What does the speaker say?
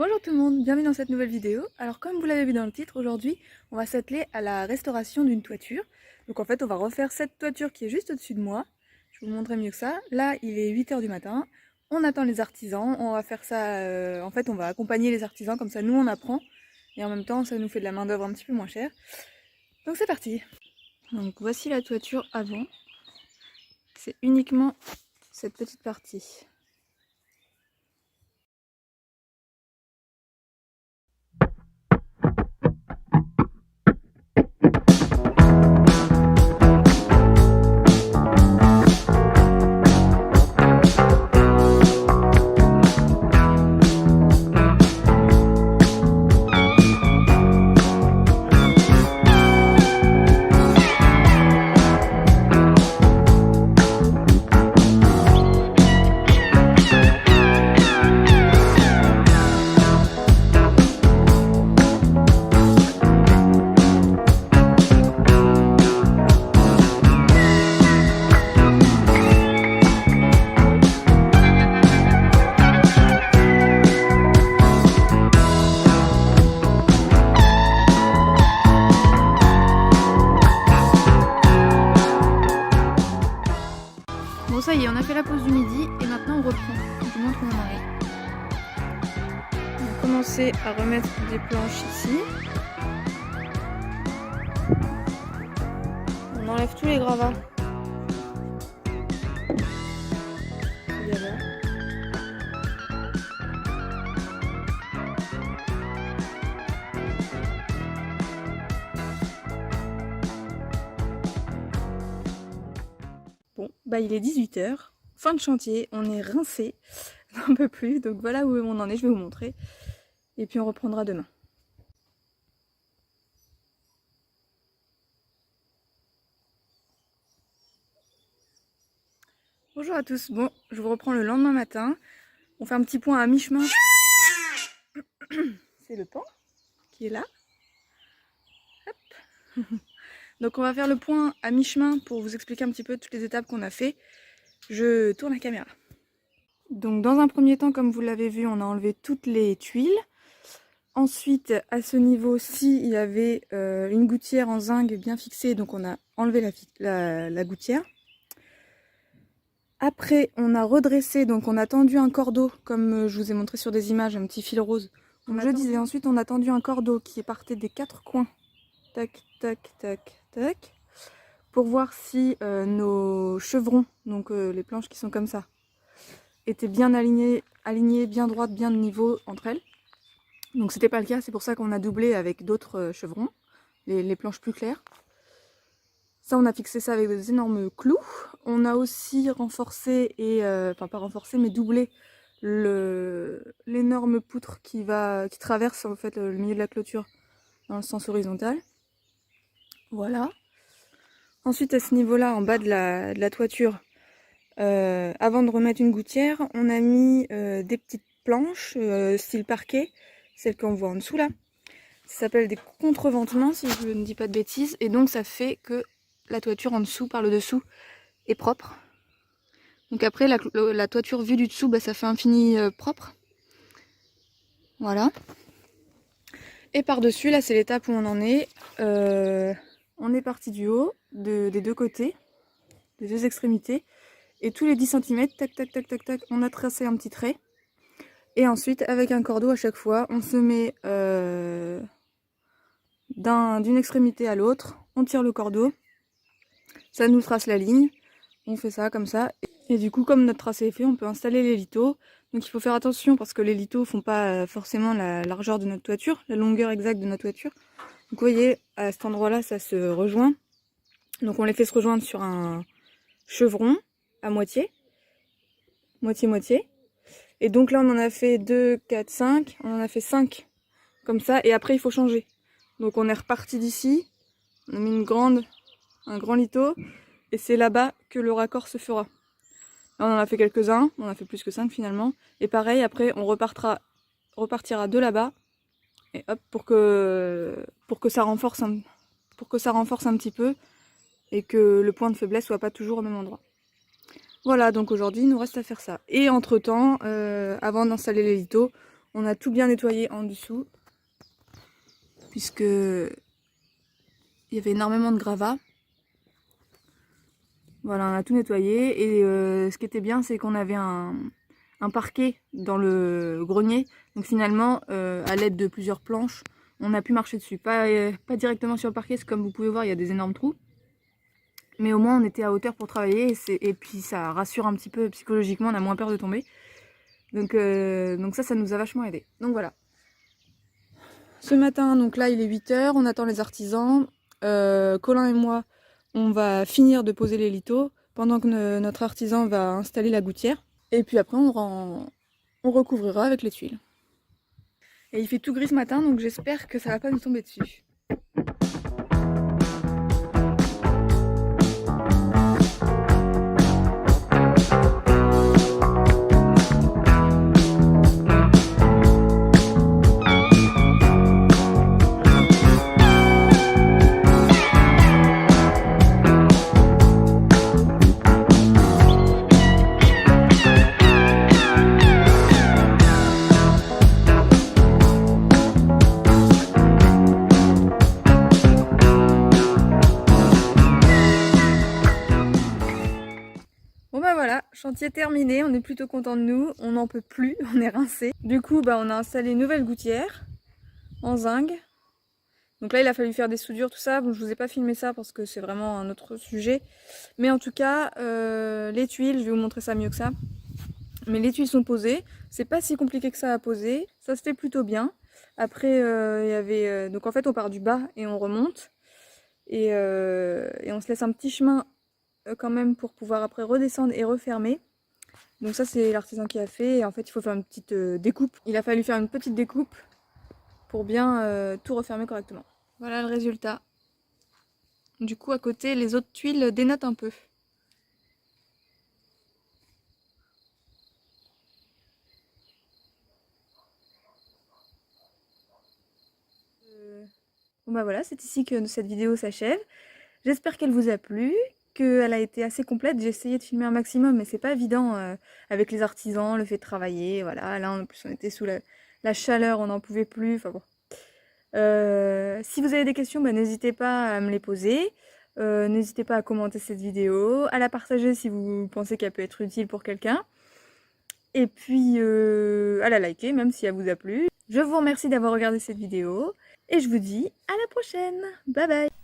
Bonjour tout le monde, bienvenue dans cette nouvelle vidéo. Alors comme vous l'avez vu dans le titre, aujourd'hui on va s'atteler à la restauration d'une toiture. Donc en fait on va refaire cette toiture qui est juste au-dessus de moi. Je vais vous montrer mieux que ça. Là il est 8 h du matin, on attend les artisans, on va faire ça, en fait on va accompagner les artisans, comme ça nous on apprend. Et en même temps ça nous fait de la main d'œuvre un petit peu moins chère. Donc c'est parti. Donc voici la toiture avant. C'est uniquement cette petite partie. Bon ça y est, on a fait la pause du midi et maintenant on reprend. Je vous montre où on en est. On va commencer à remettre des planches ici. On enlève tous les gravats. Il y a là. Bon, bah il est 18 h, fin de chantier, on est rincé, on n'en peut plus, donc voilà où on en est, je vais vous montrer. Et puis on reprendra demain. Bonjour à tous, bon, je vous reprends le lendemain matin. On fait un petit point à mi-chemin. C'est le pan qui est là. Hop. Donc on va faire le point à mi-chemin pour vous expliquer un petit peu toutes les étapes qu'on a fait. Je tourne la caméra. Donc dans un premier temps, comme vous l'avez vu, on a enlevé toutes les tuiles. Ensuite, à ce niveau-ci, il y avait une gouttière en zinc bien fixée, donc on a enlevé la gouttière. Après, on a redressé, donc on a tendu un cordeau, comme je vous ai montré sur des images, un petit fil rose. Donc je disais, ensuite on a tendu un cordeau qui partait des 4 coins. Tac, tac, tac, tac. Pour voir si nos chevrons, donc les planches qui sont comme ça, étaient bien alignées, bien droites, bien de niveau entre elles. Donc c'était pas le cas, c'est pour ça qu'on a doublé avec d'autres chevrons, les planches plus claires. Ça, on a fixé ça avec des énormes clous. On a aussi renforcé, enfin pas renforcé, mais doublé l'énorme poutre qui traverse en fait le milieu de la clôture dans le sens horizontal. Voilà. Ensuite, à ce niveau-là, en bas de la toiture, avant de remettre une gouttière, on a mis des petites planches, style parquet, celles qu'on voit en dessous là. Ça s'appelle des contreventements, si je ne dis pas de bêtises, et donc ça fait que la toiture en dessous, par le dessous, est propre. Donc après, la toiture vue du dessous, bah, ça fait un fini propre. Voilà. Et par-dessus, là c'est l'étape où on en est. On est parti du haut, des deux côtés, des deux extrémités. Et tous les 10 cm, tac, tac, tac, tac, tac, on a tracé un petit trait. Et ensuite, avec un cordeau à chaque fois, on se met d'une extrémité à l'autre, on tire le cordeau, ça nous trace la ligne, on fait ça comme ça. Et du coup, comme notre tracé est fait, on peut installer les lithos. Donc il faut faire attention parce que les lithos font pas forcément la largeur de notre toiture, la longueur exacte de notre toiture. Donc vous voyez, à cet endroit-là, ça se rejoint. Donc on les fait se rejoindre sur un chevron à moitié. Moitié-moitié. Et donc là, on en a fait 2, 4, 5. On en a fait 5 comme ça. Et après, il faut changer. Donc on est reparti d'ici. On a mis un grand litho. Et c'est là-bas que le raccord se fera. Là, on en a fait quelques-uns. On en a fait plus que 5 finalement. Et pareil, après, on repartira de là-bas. Et hop, pour que ça renforce un petit peu. Et que le point de faiblesse soit pas toujours au même endroit. Voilà, donc aujourd'hui, il nous reste à faire ça. Et entre-temps, avant d'installer les lithos, On a tout bien nettoyé en dessous, puisque il y avait énormément de gravats. Voilà, on a tout nettoyé et ce qui était bien, c'est qu'on avait un parquet dans le grenier. Donc finalement, à l'aide de plusieurs planches, on a pu marcher dessus. Pas directement sur le parquet, parce que comme vous pouvez voir, il y a des énormes trous. Mais au moins, on était à hauteur pour travailler et puis ça rassure un petit peu psychologiquement, on a moins peur de tomber. Donc ça nous a vachement aidé. Donc voilà. Ce matin, donc là, il est 8 h, on attend les artisans. Colin et moi, on va finir de poser les lithos pendant que notre artisan va installer la gouttière. Et puis après, on recouvrira avec les tuiles. Et il fait tout gris ce matin, donc j'espère que ça va pas nous tomber dessus. Bon bah voilà, chantier terminé, on est plutôt content de nous, on n'en peut plus, on est rincé. Du coup on a installé une nouvelle gouttière en zinc. Donc là il a fallu faire des soudures, tout ça, bon je vous ai pas filmé ça parce que c'est vraiment un autre sujet. Mais en tout cas, les tuiles, je vais vous montrer ça mieux que ça. Mais les tuiles sont posées, c'est pas si compliqué que ça à poser, ça se fait plutôt bien. Après il y avait, donc en fait on part du bas et on remonte. Et on se laisse un petit chemin quand même pour pouvoir après redescendre et refermer. Donc ça c'est l'artisan qui a fait et en fait il faut faire une petite découpe. Il a fallu faire une petite découpe pour bien tout refermer correctement. Voilà le résultat. Du coup à côté les autres tuiles dénotent un peu. Bon bah voilà, c'est ici que cette vidéo s'achève. J'espère qu'elle vous a plu, qu'elle a été assez complète. J'ai essayé de filmer un maximum, mais c'est pas évident avec les artisans, le fait de travailler. Voilà, là en plus on était sous la chaleur, on n'en pouvait plus. Enfin bon. Si vous avez des questions, bah, n'hésitez pas à me les poser. N'hésitez pas à commenter cette vidéo, à la partager si vous pensez qu'elle peut être utile pour quelqu'un. Et puis à la liker, même si elle vous a plu. Je vous remercie d'avoir regardé cette vidéo. Et je vous dis à la prochaine. Bye bye.